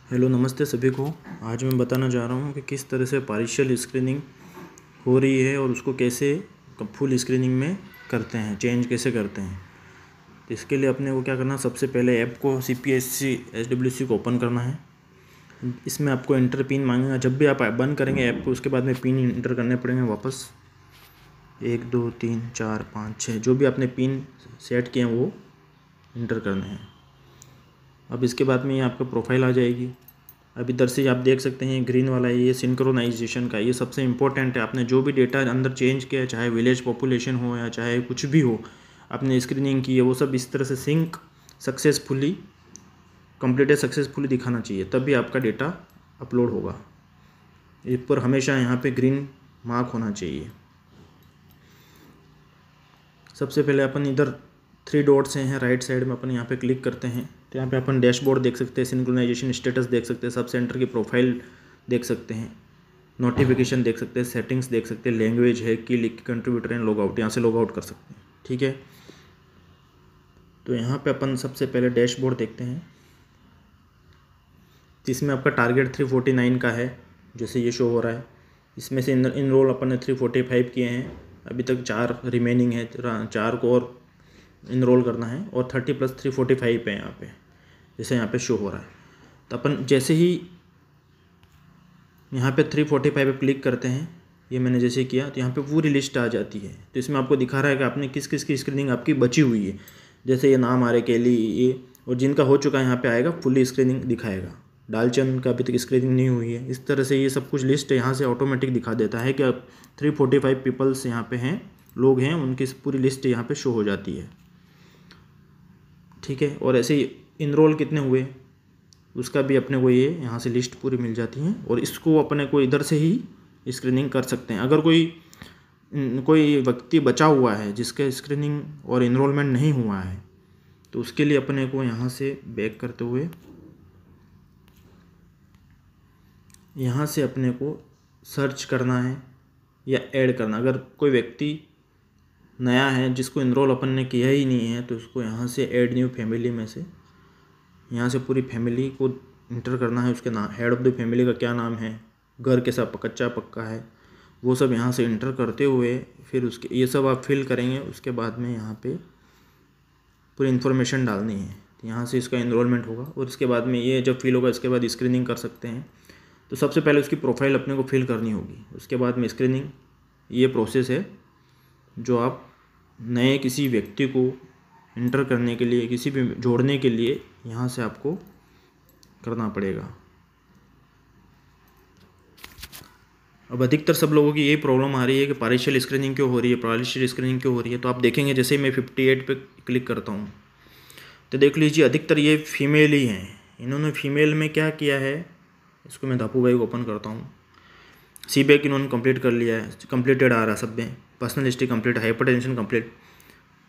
Hello नमस्ते सभी को। आज मैं बताना जा रहा हूँ कि किस तरह से पार्शियल स्क्रीनिंग हो रही है और उसको कैसे फुल स्क्रीनिंग में करते हैं, चेंज कैसे करते हैं। तो इसके लिए अपने को क्या करना है, सबसे पहले ऐप को CPSC SWC को ओपन करना है। इसमें आपको इंटर पिन मांगेगा। जब भी आप बंद करेंगे ऐप को, उसके बाद में पिन इंटर करने पड़ेंगे वापस 1 2 3 4 5 6 जो भी आपने पिन सेट किए हैं वो इंटर करने हैं। अब इसके बाद में ये आपका प्रोफाइल आ जाएगी। अब इधर से आप देख सकते हैं ग्रीन वाला है, ये सिंक्रोनाइजेशन का, ये सबसे इम्पोर्टेंट है। आपने जो भी डेटा अंदर चेंज किया है, चाहे विलेज पॉपुलेशन हो या चाहे कुछ भी हो, आपने स्क्रीनिंग की है, वो सब इस तरह से सिंक सक्सेसफुली कंप्लीटेड सक्सेसफुली दिखाना चाहिए, तब भी आपका डेटा अपलोड होगा। इस पर हमेशा यहाँ पे ग्रीन मार्क होना चाहिए। सबसे पहले अपन इधर 3 डॉट्स हैं राइट साइड में, अपन यहाँ पे क्लिक करते हैं तो यहाँ पे अपन डैशबोर्ड देख सकते हैं, सिंक्रोनाइजेशन स्टेटस देख सकते हैं, सब सेंटर की प्रोफाइल देख सकते हैं, नोटिफिकेशन देख सकते हैं, सेटिंग्स देख सकते हैं, लैंग्वेज है, की लिख कंट्रीब्यूटर एंड लॉग आउट, यहाँ से लॉग आउट कर सकते हैं। ठीक है, तो यहाँ पे अपन सबसे पहले डैशबोर्ड देखते हैं। इसमें आपका टारगेट 349 का है, जैसे ये शो हो रहा है। इसमें से इनरोल अपन ने 345 किए हैं, अभी तक 4 रिमेनिंग है, 4 को और इनरोल करना है, और 30 + 345 है यहाँ पे, जैसे यहाँ पे शो हो रहा है। तो अपन जैसे ही यहाँ पे 345 पे क्लिक करते हैं, ये मैंने जैसे किया तो यहाँ पे पूरी लिस्ट आ जाती है। तो इसमें आपको दिखा रहा है कि आपने किस किस की स्क्रीनिंग आपकी बची हुई है। जैसे ये नाम आ रहे के लिए ये, और जिनका हो चुका है यहाँ पे आएगा फुली स्क्रीनिंग दिखाएगा। डालचंद का अभी तक स्क्रीनिंग नहीं हुई है। इस तरह से ये सब कुछ लिस्ट यहाँ से ऑटोमेटिक दिखा देता है कि अब 345 पीपल्स यहाँ पे हैं, लोग हैं, उनकी पूरी लिस्ट यहाँ पे शो हो जाती है। ठीक है, और ऐसे ही इनरोल कितने हुए उसका भी अपने को ये यहाँ से लिस्ट पूरी मिल जाती है, और इसको अपने को इधर से ही स्क्रीनिंग कर सकते हैं। अगर कोई व्यक्ति बचा हुआ है जिसका स्क्रीनिंग और इनरोलमेंट नहीं हुआ है, तो उसके लिए अपने को यहाँ से बैक करते हुए यहाँ से अपने को सर्च करना है या ऐड करना। अगर कोई व्यक्ति नया है जिसको इनरोल अपन ने किया ही नहीं है, तो उसको यहाँ से ऐड न्यू फैमिली में से यहाँ से पूरी फैमिली को इंटर करना है। उसके नाम, हेड ऑफ़ द फैमिली का क्या नाम है, घर कैसा कच्चा पक्का है, वो सब यहाँ से इंटर करते हुए फिर उसके ये सब आप फिल करेंगे। उसके बाद में यहाँ पे पूरी इन्फॉर्मेशन डालनी है, तो यहाँ से इसका इनरोलमेंट होगा, और इसके बाद में ये जब फिल होगा इसके बाद स्क्रीनिंग कर सकते हैं। तो सबसे पहले उसकी प्रोफाइल अपने को फिल करनी होगी, उसके बाद में स्क्रीनिंग। ये प्रोसेस है जो आप नए किसी व्यक्ति को इंटर करने के लिए, किसी भी जोड़ने के लिए यहाँ से आपको करना पड़ेगा। अब अधिकतर सब लोगों की यही प्रॉब्लम आ रही है कि पार्शियल स्क्रीनिंग क्यों हो रही है, पार्शियल स्क्रीनिंग क्यों हो रही है। तो आप देखेंगे जैसे ही मैं 58 पे क्लिक करता हूँ तो देख लीजिए अधिकतर ये फीमेल ही हैं। इन्होंने फीमेल में क्या किया है, इसको मैं धापू भाई को ओपन करता हूँ। CBAC इन्होंने कंप्लीट कर लिया है, कंप्लीटेड आ रहा है सब में, personal history complete, hypertension complete,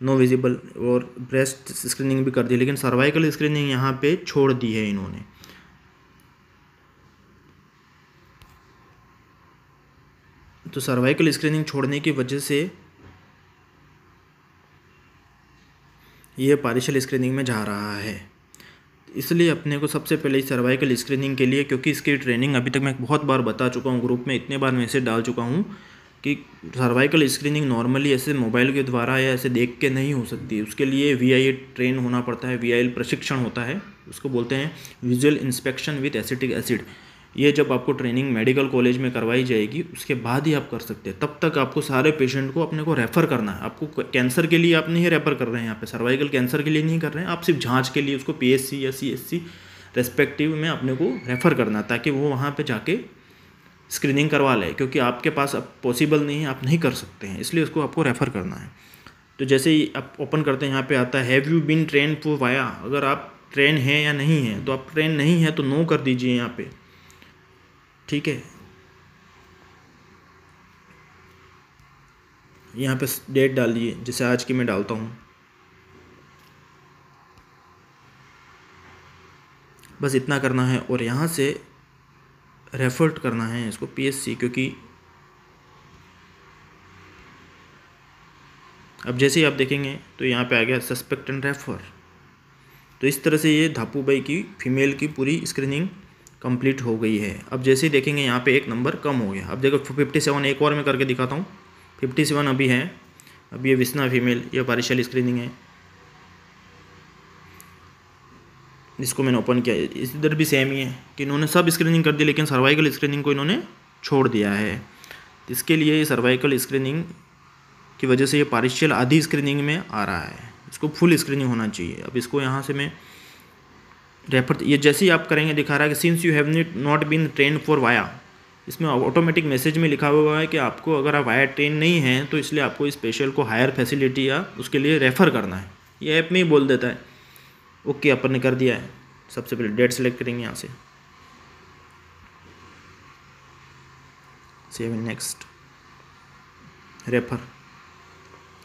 no visible, और ब्रेस्ट स्क्रीनिंग भी कर दी, लेकिन सर्वाइकल स्क्रीनिंग यहाँ पे छोड़ दी है इन्होंने। तो सर्वाइकल स्क्रीनिंग छोड़ने की वजह से ये पार्शियल स्क्रीनिंग में जा रहा है। इसलिए अपने को सबसे पहले सर्वाइकल स्क्रीनिंग के लिए, क्योंकि इसकी ट्रेनिंग अभी तक मैं बहुत बार बता चुका हूँ, ग्रुप में इतने बार मैसेज डाल चुका हूँ कि सर्वाइकल स्क्रीनिंग नॉर्मली ऐसे मोबाइल के द्वारा या ऐसे देख के नहीं हो सकती। उसके लिए VIL ट्रेन होना पड़ता है, VIL प्रशिक्षण होता है, उसको बोलते हैं visual inspection with acetic acid. ये जब आपको ट्रेनिंग मेडिकल कॉलेज में करवाई जाएगी उसके बाद ही आप कर सकते हैं। तब तक आपको सारे पेशेंट को अपने को रेफ़र करना है। आपको कैंसर के लिए आप नहीं रेफ़र कर रहे हैं, यहाँ पे सर्वाइकल कैंसर के लिए नहीं कर रहे हैं, आप सिर्फ जांच के लिए उसको PSC या CSC रेस्पेक्टिव में अपने को रेफ़र करना, ताकि वो वहाँ पे जाके स्क्रीनिंग करवा ले। क्योंकि आपके पास अब पॉसिबल नहीं है, आप नहीं कर सकते हैं, इसलिए उसको आपको रेफ़र करना है। तो जैसे ही आप ओपन करते हैं यहाँ पे आता है have you been train for VIA. अगर आप ट्रेन हैं या नहीं हैं, तो आप ट्रेन नहीं है तो नो कर दीजिए यहाँ पे। ठीक है, यहाँ पे डेट डाल दिए, जैसे आज की मैं डालता हूँ। बस इतना करना है, और यहाँ से रेफर करना है इसको PSC, क्योंकि अब जैसे ही आप देखेंगे तो यहाँ पे आ गया सस्पेक्ट एंड रेफर। तो इस तरह से ये धापू भाई की फीमेल की पूरी स्क्रीनिंग कंप्लीट हो गई है। अब जैसे ही देखेंगे यहाँ पे एक नंबर कम हो गया। अब देखो 57 एक और मैं करके दिखाता हूँ। 57 अभी है। अब ये विस्ना फीमेल, ये पार्शियल स्क्रीनिंग है, इसको मैंने ओपन किया। इधर भी सेम ही है कि इन्होंने सब स्क्रीनिंग कर दी, लेकिन सर्वाइकल स्क्रीनिंग को इन्होंने छोड़ दिया है। इसके लिए सर्वाइकल स्क्रीनिंग की वजह से ये पार्शियल आधी स्क्रीनिंग में आ रहा है, इसको फुल स्क्रीनिंग होना चाहिए। अब इसको यहाँ से मैं रेफर, ये जैसे ही आप करेंगे दिखा रहा है कि since you have not been train for VIA, इसमें ऑटोमेटिक मैसेज में लिखा हुआ है कि आपको अगर आप वाया ट्रेन नहीं हैं तो इसलिए आपको इस स्पेशल को हायर फैसिलिटी या उसके लिए रेफ़र करना है। ये ऐप में ही बोल देता है। ओके, अपन ने कर दिया है। सबसे पहले डेट सेलेक्ट करेंगे यहाँ से, सेव नेक्स्ट, रेफर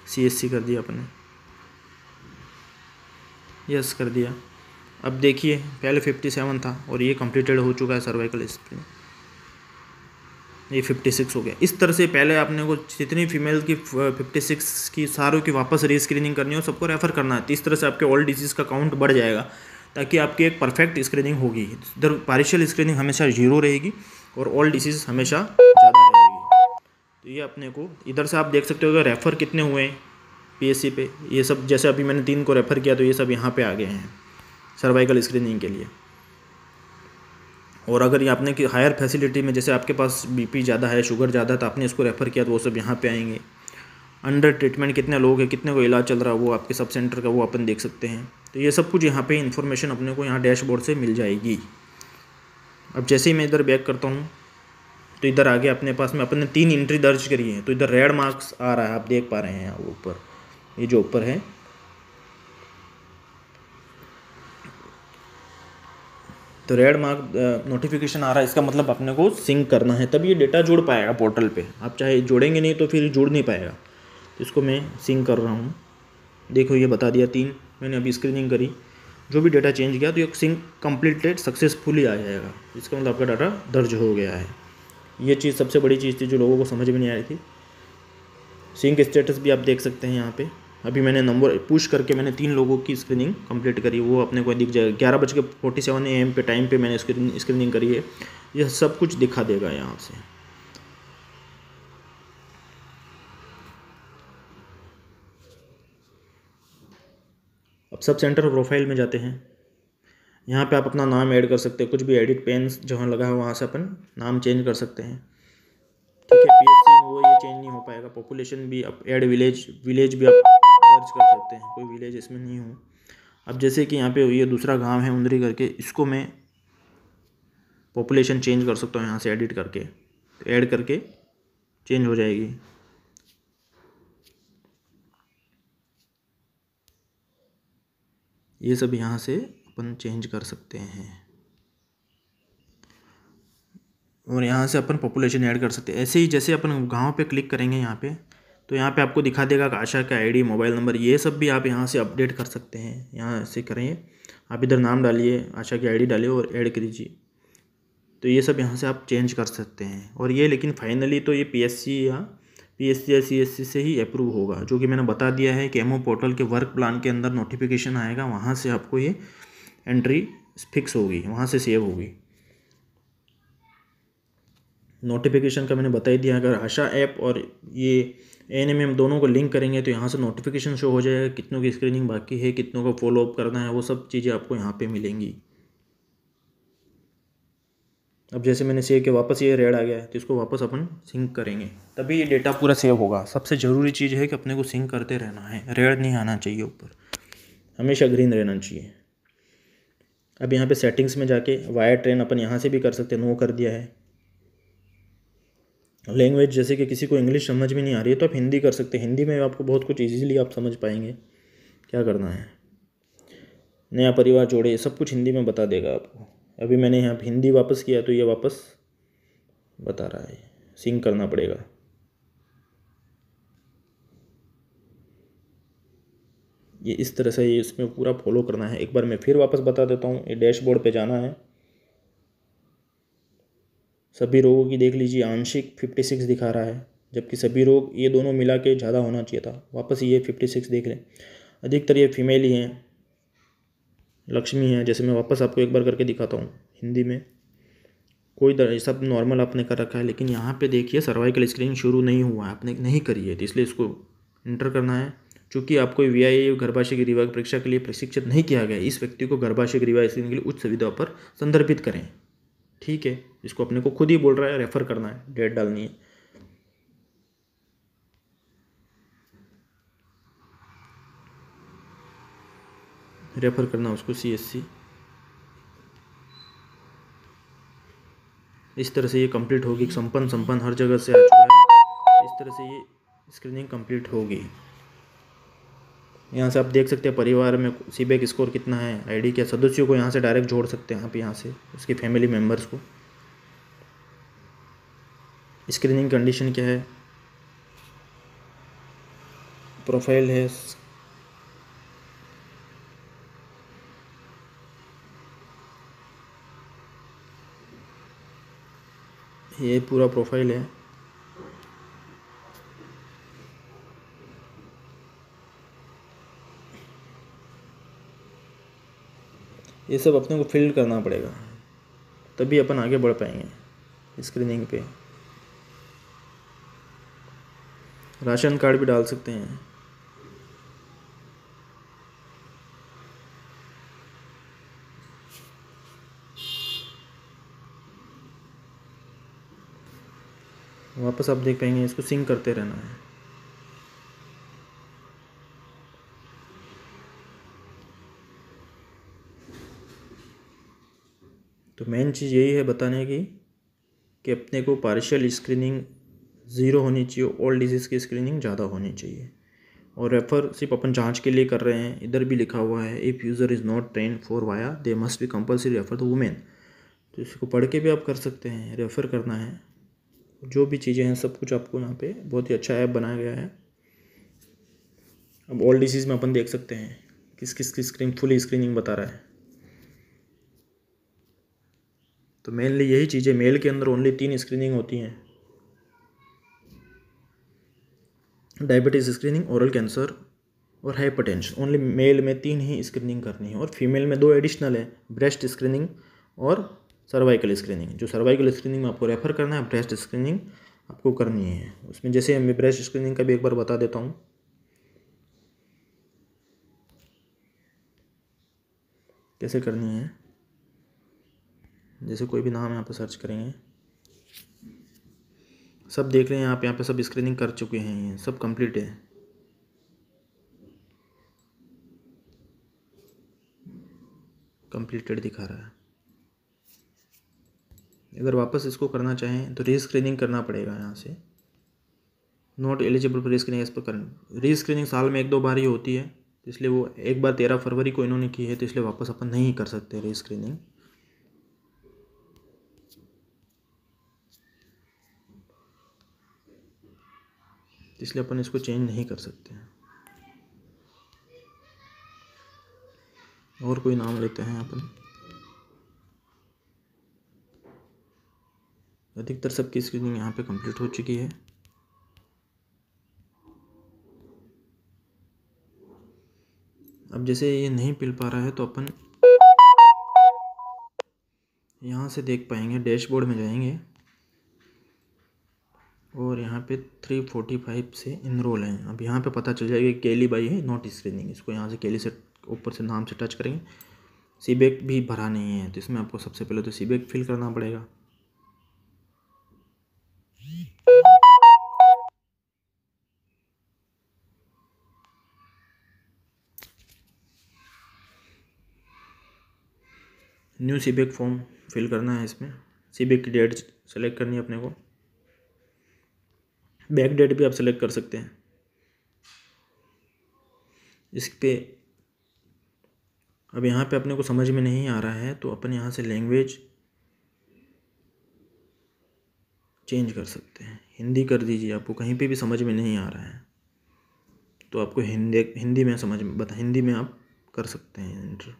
CSC कर दिया अपन ने, यस कर दिया। अब देखिए पहले 57 था और ये कंप्लीटेड हो चुका है सर्वाइकल स्क्रीनिंग, ये 56 हो गया। इस तरह से पहले आपने को जितनी फीमेल की 56 की सारों की वापस रीस्क्रीनिंग करनी हो, सबको रेफ़र करना है। इस तरह से आपके ऑल डिजीज़ का काउंट बढ़ जाएगा, ताकि आपकी एक परफेक्ट स्क्रीनिंग होगी। इधर पार्शियल स्क्रीनिंग हमेशा 0 रहेगी और ऑल डिजीज़ हमेशा ज़्यादा रहेगी। तो ये अपने को इधर से आप देख सकते हो कि रेफ़र कितने हुए हैं PSC पे। ये सब जैसे अभी मैंने 3 को रेफ़र किया तो ये सब यहाँ पे आ गए हैं सर्वाइकल स्क्रीनिंग के लिए। और अगर ये आपने कि हायर फैसिलिटी में, जैसे आपके पास BP ज़्यादा है, शुगर ज़्यादा है, तो आपने इसको रेफ़र किया तो वो सब यहाँ पे आएंगे। अंडर ट्रीटमेंट कितने लोग हैं, कितने को इलाज चल रहा है, वो आपके सब सेंटर का वो अपन देख सकते हैं। तो ये सब कुछ यहाँ पे इन्फॉर्मेशन अपने को यहाँ डैशबोर्ड से मिल जाएगी। अब जैसे ही मैं इधर बैक करता हूँ तो इधर आगे अपने पास में अपन ने 3 एंट्री दर्ज करी है, तो इधर रेड मार्क्स आ रहा है, आप देख पा रहे हैं यहाँ ऊपर, ये जो ऊपर है तो रेड मार्क नोटिफिकेशन आ रहा है। इसका मतलब अपने को सिंक करना है, तब ये डेटा जुड़ पाएगा पोर्टल पे। आप चाहे जोड़ेंगे नहीं तो फिर जुड़ नहीं पाएगा। तो इसको मैं सिंक कर रहा हूँ। देखो ये बता दिया 3 मैंने अभी स्क्रीनिंग करी, जो भी डेटा चेंज किया तो ये सिंक कंप्लीटेड सक्सेसफुली आ जाएगा। इसका मतलब आपका डाटा दर्ज हो गया है। ये चीज़ सबसे बड़ी चीज़ थी जो लोगों को समझ में नहीं आ रही थी। सिंक स्टेटस भी आप देख सकते हैं यहाँ पे। अभी मैंने नंबर पुश करके मैंने 3 लोगों की स्क्रीनिंग कंप्लीट करी, वो अपने को दिख जाएगा। 11:47 AM पे टाइम पे मैंने स्क्रीनिंग करी है, यह सब कुछ दिखा देगा यहाँ से। अब सब सेंटर प्रोफाइल में जाते हैं। यहाँ पे आप अपना नाम ऐड कर सकते हैं, कुछ भी एडिट पेन्स जहाँ लगा है वहाँ से अपन नाम चेंज कर सकते हैं। ठीक है, PSC में वो ये चेंज नहीं हो पाएगा। पॉपुलेशन भी आप ऐड विलेज भी आप दर्ज कर सकते हैं, कोई विलेज इसमें नहीं हो। अब जैसे कि यहाँ पे ये दूसरा गांव है उंदरी करके, इसको मैं पॉपुलेशन चेंज कर सकता हूँ यहाँ से एडिट करके, तो ऐड करके चेंज हो जाएगी। ये सब यहाँ से अपन चेंज कर सकते हैं और यहाँ से अपन पॉपुलेशन ऐड कर सकते हैं। ऐसे ही जैसे अपन गांव पे क्लिक करेंगे यहाँ पे, तो यहाँ पे आपको दिखा देगा कि आशा का ID, मोबाइल नंबर, ये सब भी आप यहाँ से अपडेट कर सकते हैं। यहाँ से करेंगे, आप इधर नाम डालिए, आशा की ID डालिए और ऐड कीजिए, तो ये सब यहाँ से आप चेंज कर सकते हैं। और ये लेकिन फाइनली तो ये PSC या CSC से ही अप्रूव होगा, जो कि मैंने बता दिया है कि एमओ पोर्टल के वर्क प्लान के अंदर नोटिफिकेशन आएगा, वहाँ से आपको ये एंट्री फिक्स होगी, वहाँ से सेव होगी। नोटिफिकेशन का मैंने बता ही दिया। अगर आशा ऐप और ये ANMM दोनों को लिंक करेंगे तो यहाँ से नोटिफिकेशन शो हो जाएगा, कितनों की स्क्रीनिंग बाकी है, कितनों को फॉलो अप करना है, वो सब चीज़ें आपको यहाँ पे मिलेंगी। अब जैसे मैंने सेव किया, वापस ये रेड आ गया है, तो इसको वापस अपन सिंक करेंगे, तभी ये डेटा पूरा सेव होगा। सबसे ज़रूरी चीज़ है कि अपने को सिंक करते रहना है, रेड नहीं आना चाहिए ऊपर, हमेशा ग्रीन रहना चाहिए। अब यहाँ पे सेटिंग्स में जाके वाया ट्रेन अपन यहाँ से भी कर सकते हैं, नो कर दिया है। लैंग्वेज जैसे कि किसी को इंग्लिश समझ में नहीं आ रही है तो आप हिंदी कर सकते हैं, हिंदी में आपको बहुत कुछ ईजीली आप समझ पाएंगे क्या करना है। नया परिवार जोड़े, सब कुछ हिंदी में बता देगा आपको। अभी मैंने यहाँ पे हिंदी वापस किया तो ये वापस बता रहा है, सिंक करना पड़ेगा। ये इस तरह से ये इसमें पूरा फॉलो करना है। एक बार मैं फिर वापस बता देता हूँ, ये डैशबोर्ड पे जाना है। सभी रोगों की देख लीजिए, आंशिक 56 दिखा रहा है, जबकि सभी रोग ये दोनों मिला के ज़्यादा होना चाहिए था। वापस ये 56 देख लें, अधिकतर ये फीमेल ही हैं, लक्ष्मी है। जैसे मैं वापस आपको एक बार करके दिखाता हूँ हिंदी में, सब नॉर्मल आपने कर रखा है, लेकिन यहाँ पे देखिए सर्वाइकल स्क्रीनिंग शुरू नहीं हुआ है, आपने नहीं करी है, तो इसलिए इसको इंटर करना है। चूँकि आपको VIA गर्भाशय ग्रीवा परीक्षा के लिए प्रशिक्षित नहीं किया गया, इस व्यक्ति को गर्भाशय ग्रीवा स्क्रीनिंग के लिए उच्च सुविधा पर संदर्भित करें। ठीक है, इसको अपने को खुद ही बोल रहा है, रेफर करना है, डेट डालनी है। रेफर करना उसको CSC। इस तरह से ये कंप्लीट होगी। संपन्न हर जगह से आ चुका है। इस तरह से ये स्क्रीनिंग कंप्लीट होगी। यहाँ से आप देख सकते हैं परिवार में सीबेक स्कोर कितना है, ID क्या, सदस्यों को यहाँ से डायरेक्ट जोड़ सकते हैं आप, यहाँ से उसके फैमिली मेम्बर्स को। स्क्रीनिंग कंडीशन क्या है, प्रोफाइल है, ये पूरा प्रोफाइल है। ये सब अपने को फिल करना पड़ेगा, तभी अपन आगे बढ़ पाएंगे स्क्रीनिंग पे। राशन कार्ड भी डाल सकते हैं। वापस आप देख पाएंगे, इसको सिंक करते रहना है। तो मेन चीज़ यही है बताने की कि अपने को पार्शियल स्क्रीनिंग 0 होनी चाहिए, ऑल डिजीज़ की स्क्रीनिंग ज़्यादा होनी चाहिए। और रेफ़र सिर्फ अपन जांच के लिए कर रहे हैं, इधर भी लिखा हुआ है if user is not train for via they must be compulsory refer the women. तो इसको पढ़ के भी आप कर सकते हैं, रेफ़र करना है। जो भी चीज़ें हैं सब कुछ आपको यहाँ पे बहुत ही अच्छा ऐप बनाया गया है। अब ऑल डिजीज़ में अपन देख सकते हैं किस किस की स्क्रीन फुली स्क्रीनिंग बता रहा है। तो मेनली यही चीज़ें, मेल के अंदर ओनली 3 स्क्रीनिंग होती हैं, डायबिटीज़ स्क्रीनिंग, ओरल कैंसर और हाइपरटेंशन। ओनली मेल में 3 ही स्क्रीनिंग करनी है, और फीमेल में 2 एडिशनल है, ब्रेस्ट स्क्रीनिंग और सर्वाइकल स्क्रीनिंग। जो सर्वाइकल स्क्रीनिंग में आपको रेफ़र करना है, ब्रेस्ट स्क्रीनिंग आपको करनी है। उसमें जैसे मैं ब्रेस्ट स्क्रीनिंग का भी एक बार बता देता हूँ। कैसे करनी है, जैसे कोई भी नाम यहाँ पर सर्च करेंगे, सब देख रहे हैं आप यहाँ पे सब स्क्रीनिंग कर चुके हैं, ये सब कंप्लीट है। कंप्लीटेड दिखा रहा है। अगर वापस इसको करना चाहें तो रीस्क्रीनिंग करना पड़ेगा। यहाँ से not eligible for rescreening as per current. Rescreening साल में 1-2 बार ही होती है, तो इसलिए वो एक बार 13 फरवरी को इन्होंने की है, तो इसलिए वापस अपन नहीं कर सकते रीस्क्रीनिंग। इसलिए अपन इसको चेंज नहीं कर सकते हैं। और कोई नाम लेते हैं अपन। अधिकतर सबकी स्क्रीनिंग यहाँ पे कंप्लीट हो चुकी है। अब जैसे ये नहीं पिल पा रहा है, तो अपन यहाँ से देख पाएंगे, डैशबोर्ड में जाएंगे और यहाँ पे 345 से इनरोल हैं। अब यहाँ पे पता चल जाएगा केली बाई है नॉट स्क्रीनिंग। इसको यहाँ से केली से ऊपर से नाम से टच करेंगे। सीबेक भी भरा नहीं है, तो इसमें आपको सबसे पहले तो सीबेक फिल करना पड़ेगा। न्यू सीबेक फॉर्म फिल करना है। इसमें सीबेक की डेट सेलेक्ट करनी है अपने को। बैक डेट भी आप सेलेक्ट कर सकते हैं। इस पे अब यहाँ पे अपने को समझ में नहीं आ रहा है, तो अपन यहाँ से लैंग्वेज चेंज कर सकते हैं, हिंदी कर दीजिए। आपको कहीं पे भी समझ में नहीं आ रहा है तो आपको हिंदी में हिंदी में आप कर सकते हैं एंटर।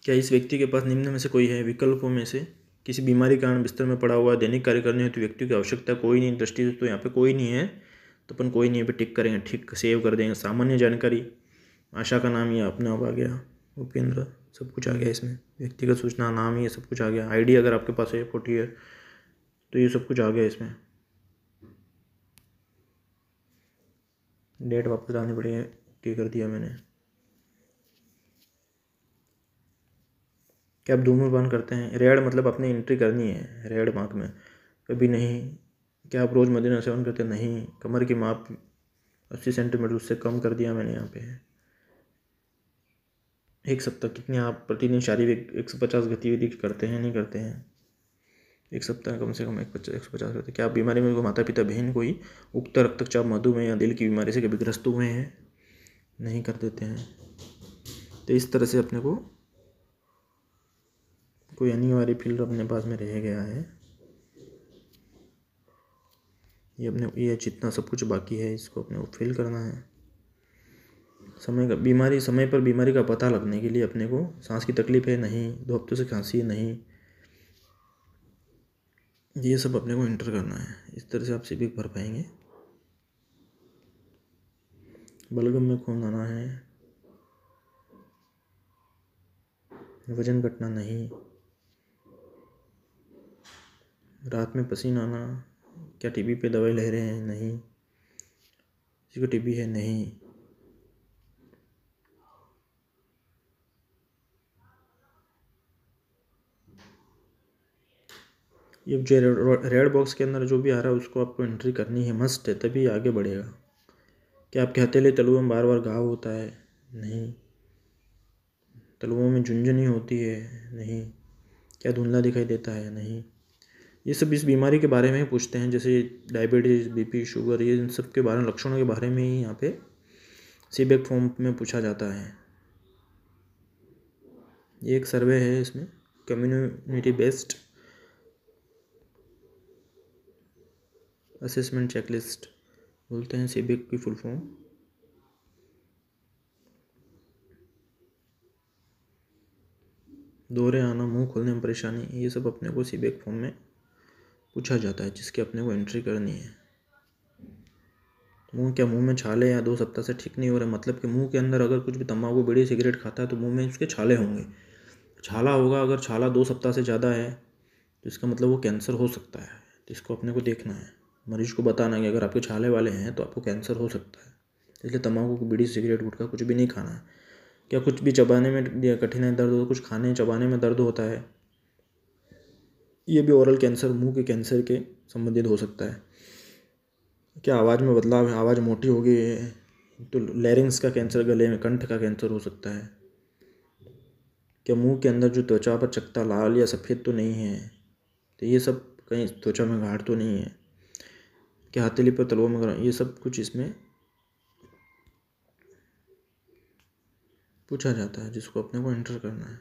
क्या इस व्यक्ति के पास निम्न में से कोई है विकल्पों में से किसी बीमारी के कारण बिस्तर में पड़ा हुआ, दैनिक कार्य करने हेतु व्यक्ति की आवश्यकता कोई नहीं दृष्टि से, तो यहाँ पे कोई नहीं है तो अपन कोई नहीं पे टिक करेंगे, ठीक सेव कर देंगे। सामान्य जानकारी, आशा का नाम ये अपना आ गया, उपेंद्र, सब कुछ आ गया इसमें। व्यक्तिगत सूचना, नाम, ये सब कुछ आ गया। आईडी अगर आपके पास है 40 है तो ये सब कुछ आ गया इसमें। डेट वापस डालनी पड़ेगी, क्या कर दिया मैंने। क्या आप धूम्रपान करते हैं? रेड मतलब अपनी एंट्री करनी है रेड मार्क में। कभी नहीं। क्या आप रोज़ मदिरा सेवन करते हैं? नहीं। कमर की माप 80 सेंटीमीटर, उससे कम कर दिया मैंने यहाँ पे। एक सप्ताह कितनी आप प्रतिदिन शारीरिक 150 गतिविधि करते हैं? नहीं करते हैं। एक सप्ताह कम से कम 150 करते हैं। क्या आप बीमारी में माता पिता बहन कोई उक्त रक्तचाप, मधुमेह या दिल की बीमारी से कभी ग्रस्त हुए हैं? नहीं कर देते हैं। तो इस तरह से अपने को कोई अनिवार्य फील्ड अपने पास में रह गया है। ये जितना सब कुछ बाकी है इसको अपने को फिल करना है। समय पर बीमारी का पता लगने के लिए अपने को सांस की तकलीफ है? नहीं। 2 हफ्तों से खांसी है? नहीं। ये सब अपने को एंटर करना है। इस तरह से आप सिविक भर पाएंगे। बलगम में खून आना है? वजन घटना? नहीं। रात में पसीना आना? क्या टीबी पे दवाई ले रहे हैं? नहीं। किसी को टीबी है? नहीं। ये जो रेड बॉक्स के अंदर जो भी आ रहा है उसको आपको एंट्री करनी है, मस्ट है, तभी आगे बढ़ेगा। क्या आपके हथेली तलुओं में बार बार घाव होता है? नहीं। तलुओं में झुंझुनी होती है? नहीं। क्या धुंधला दिखाई देता है? नहीं। ये सब इस बीमारी के बारे में पूछते हैं, जैसे डायबिटीज़, बीपी, शुगर, ये इन सब के बारे में, लक्षणों के बारे में ही यहाँ पे सीबेक फॉर्म में पूछा जाता है। ये एक सर्वे है, इसमें कम्युनिटी बेस्ड असेसमेंट चेकलिस्ट बोलते हैं सीबेक की फुल फॉर्म। दौरे आना, मुंह खोलने में परेशानी, ये सब अपने को सीबेक फॉर्म में पूछा जाता है, जिसकी अपने को एंट्री करनी है। मुंह में छाले या 2 सप्ताह से ठीक नहीं हो रहा, मतलब कि मुंह के अंदर अगर कुछ भी तंबाकू, बीड़ी, सिगरेट खाता है तो मुंह में उसके छाले होंगे। छाला होगा, अगर छाला 2 सप्ताह से ज़्यादा है तो इसका मतलब वो कैंसर हो सकता है। तो इसको अपने को देखना है, मरीज को बताना है कि अगर आपके छाले वाले हैं तो आपको कैंसर हो सकता है। इसलिए तंबाकू, बीड़ी, सिगरेट, गुटखा कुछ भी नहीं खाना है। क्या कुछ भी चबाने में कठिनाई, दर्द हो, कुछ खाने चबाने में दर्द होता है? ये भी ओरल कैंसर, मुंह के कैंसर के संबंधित हो सकता है। क्या आवाज़ में बदलाव है, आवाज़ मोटी हो गई है, तो लैरिंग्स का कैंसर, गले में कंठ का कैंसर हो सकता है। क्या मुंह के अंदर जो त्वचा पर चकत्ता लाल या सफ़ेद तो नहीं है, तो ये सब कहीं त्वचा में गाढ़ तो नहीं है। क्या हथेली पर तलवों में, ये सब कुछ इसमें पूछा जाता है, जिसको अपने को एंटर करना है।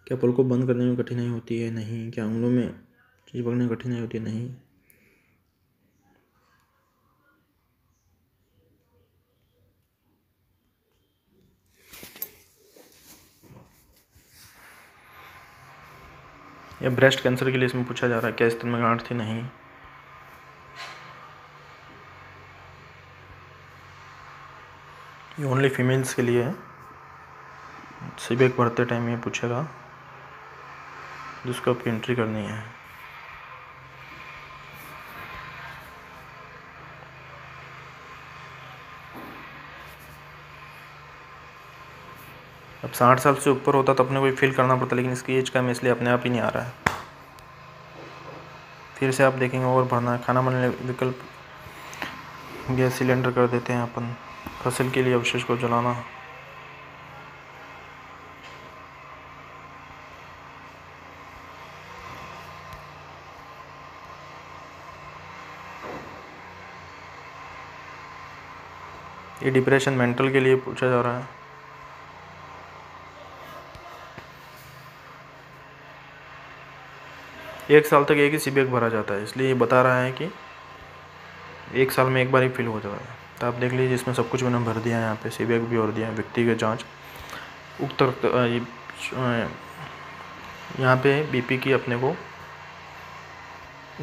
क्या पल को बंद करने में कठिनाई होती है? नहीं। क्या उंगलों में चीज़ पकड़ने में कठिनाई होती है? नहीं। या ब्रेस्ट कैंसर के लिए इसमें पूछा जा रहा है, क्या स्तन में गांठ थी? नहीं। ये ओनली फीमेल्स के लिए है। सीबेक भरते टाइम ये पूछेगा, जिसको आपकी एंट्री करनी है। अब 60 साल से ऊपर होता तो अपने को फिल करना पड़ता, लेकिन इसकी एज कम है इसलिए अपने आप ही नहीं आ रहा है। फिर से आप देखेंगे और भरना है। खाना बनाने विकल्प, गैस सिलेंडर कर देते हैं अपन। फसल के लिए अवशेष को जलाना। ये डिप्रेशन, मेंटल के लिए पूछा जा रहा है। एक साल तक एक ही सीबेक भरा जाता है, इसलिए ये बता रहा है कि 1 साल में एक बार ही फिल हो जाता है। तो आप देख लीजिए, इसमें सब कुछ मैंने भर दिया है। यहाँ पे सीबेक भी और दिया है। व्यक्तिगत जांच, यहाँ पे बीपी की अपने को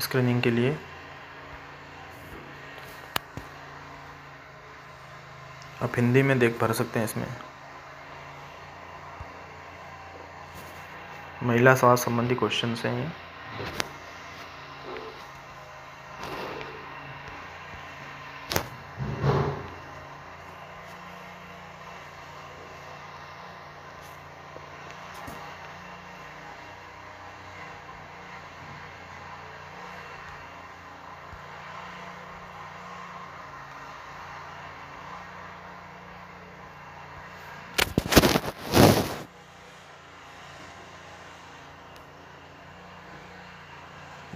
स्क्रीनिंग के लिए आप हिंदी में भर सकते हैं। इसमें महिला स्वास्थ्य संबंधी क्वेश्चन हैं ये।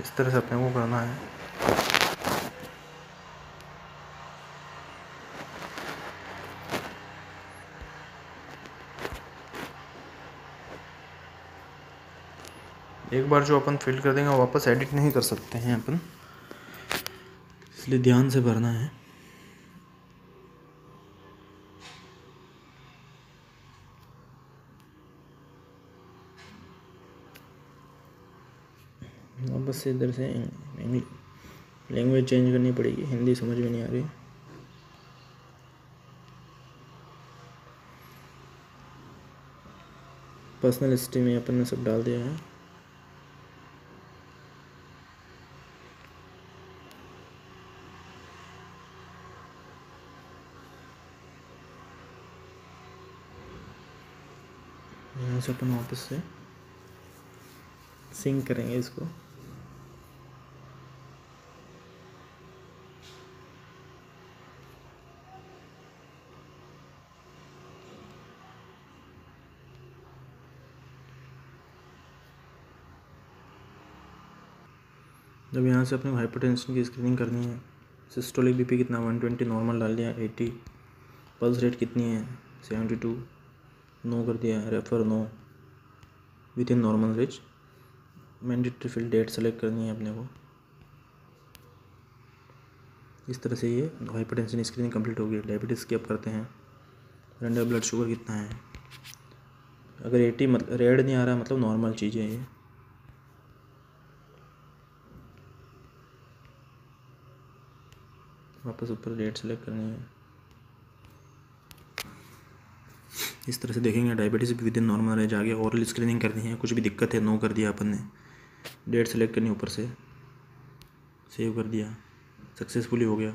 इस तरह से अपने को करना है। एक बार जो अपन फिल कर देंगे वापस एडिट नहीं कर सकते हैं अपन, इसलिए ध्यान से भरना है। वापस से इधर से लैंग्वेज चेंज करनी पड़ेगी, हिंदी समझ में नहीं आ रही। पर्सनल हिस्ट्री में अपन ने सब डाल दिया है। यहाँ से अपन वापस से सिंक करेंगे इसको। जब यहाँ से अपने को हाइपरटेंशन की स्क्रीनिंग करनी है, सिस्टोलिक बीपी कितना 120 नॉर्मल डाल दिया, 80 पल्स रेट कितनी है 72 नो कर दिया, refer no within normal range. Mandatory fill date select करनी है अपने को। इस तरह से ये हाइपरटेंशन स्क्रीनिंग कंप्लीट होगी। डायबिटीज़ की अब करते हैं। रेंडम ब्लड शुगर कितना है, अगर 80 मतलब रेड नहीं आ रहा मतलब नॉर्मल चीज़ है ये। वापस ऊपर डेट सेलेक्ट करनी है। इस तरह से देखेंगे डायबिटीज़ भी विद इन नॉर्मल रेंज आ गया। ओरल स्क्रीनिंग करनी है, कुछ भी दिक्कत है नो कर दिया अपन ने, डेट सेलेक्ट करनी ऊपर से, सेव कर दिया, सक्सेसफुली हो गया।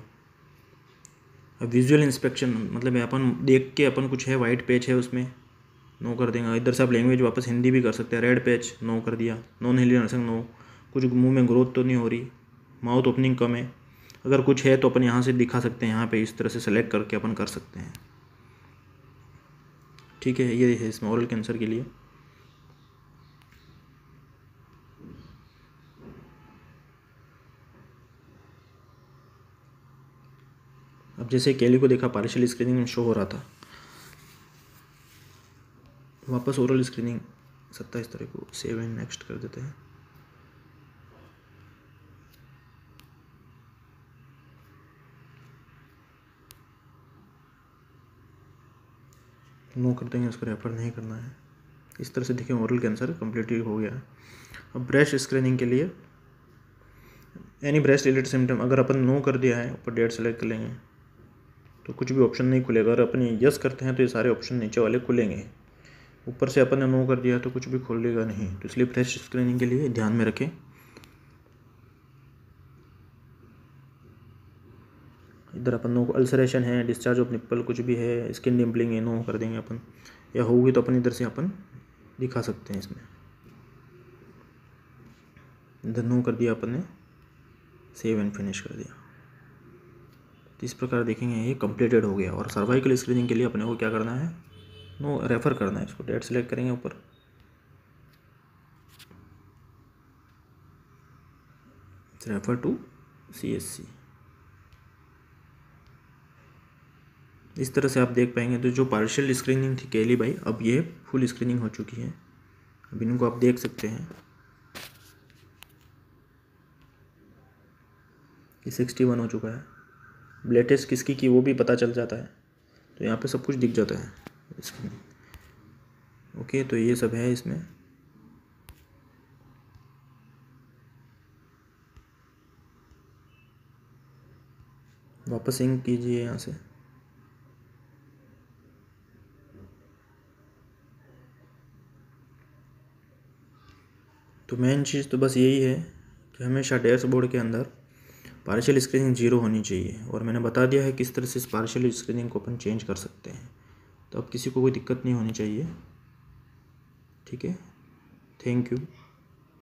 अब विजुअल इंस्पेक्शन मतलब अपन देख के अपन कुछ है वाइट पेज है उसमें नो कर देंगे। इधर से आप लैंग्वेज वापस हिंदी भी कर सकते हैं। रेड पेज नो कर दिया, नॉन हिली नर्सिंग नो, कुछ मुंह में ग्रोथ तो नहीं हो रही, माउथ ओपनिंग कम है, अगर कुछ है तो अपन यहाँ से दिखा सकते हैं। यहाँ पे इस तरह से सेलेक्ट करके अपन कर सकते हैं। ठीक है, ये है इसमें ओरल कैंसर के लिए। अब जैसे कैली को देखा पार्शियल स्क्रीनिंग में शो हो रहा था, वापस ओरल स्क्रीनिंग 27 तारीख को सेव एंड नेक्स्ट कर देते हैं। नो कर देंगे, उसको रेफर नहीं करना है। इस तरह से देखिए ओरल कैंसर कम्प्लीटली हो गया है। अब ब्रेस्ट स्क्रीनिंग के लिए एनी ब्रेस्ट रिलेटेड सिम्टम अगर अपन नो कर दिया है, ऊपर डेट सेलेक्ट कर लेंगे तो कुछ भी ऑप्शन नहीं खुलेगा। अगर अपन यस करते हैं तो ये सारे ऑप्शन नीचे वाले खुलेंगे। ऊपर से अपन ने नो कर दिया तो कुछ भी खुलेगा नहीं। तो इसलिए ब्रेस्ट स्क्रीनिंग के लिए ध्यान में रखें। इधर अपन नो अल्सरेशन है, डिस्चार्ज ऑफ निप्पल कुछ भी है, स्किन डिम्पलिंग है, नो कर देंगे अपन, या होगी तो अपन इधर से अपन दिखा सकते हैं। इसमें इधर नो कर दिया अपन ने, सेव एंड फिनिश कर दिया। तो इस प्रकार देखेंगे ये कंप्लीटेड हो गया। और सर्वाइकल स्क्रीनिंग के लिए अपने को क्या करना है, नो रेफ़र करना है। इसको डेट सेलेक्ट करेंगे ऊपर, रेफ़र टू CSC। इस तरह से आप देख पाएंगे। तो जो पार्शियल स्क्रीनिंग थी कैली बाई, अब ये फुल स्क्रीनिंग हो चुकी है। अब इनको आप देख सकते हैं कि 61 हो चुका है। ब्लड टेस्ट किसकी की वो भी पता चल जाता है। तो यहाँ पे सब कुछ दिख जाता है। ओके, तो ये सब है इसमें। वापस इंक कीजिए यहाँ से। तो मेन चीज़ तो बस यही है कि हमेशा डैशबोर्ड के अंदर पार्शियल स्क्रीनिंग 0 होनी चाहिए, और मैंने बता दिया है किस तरह से इस पार्शियल स्क्रीनिंग को अपन चेंज कर सकते हैं। तो अब किसी को कोई दिक्कत नहीं होनी चाहिए। ठीक है, थैंक यू।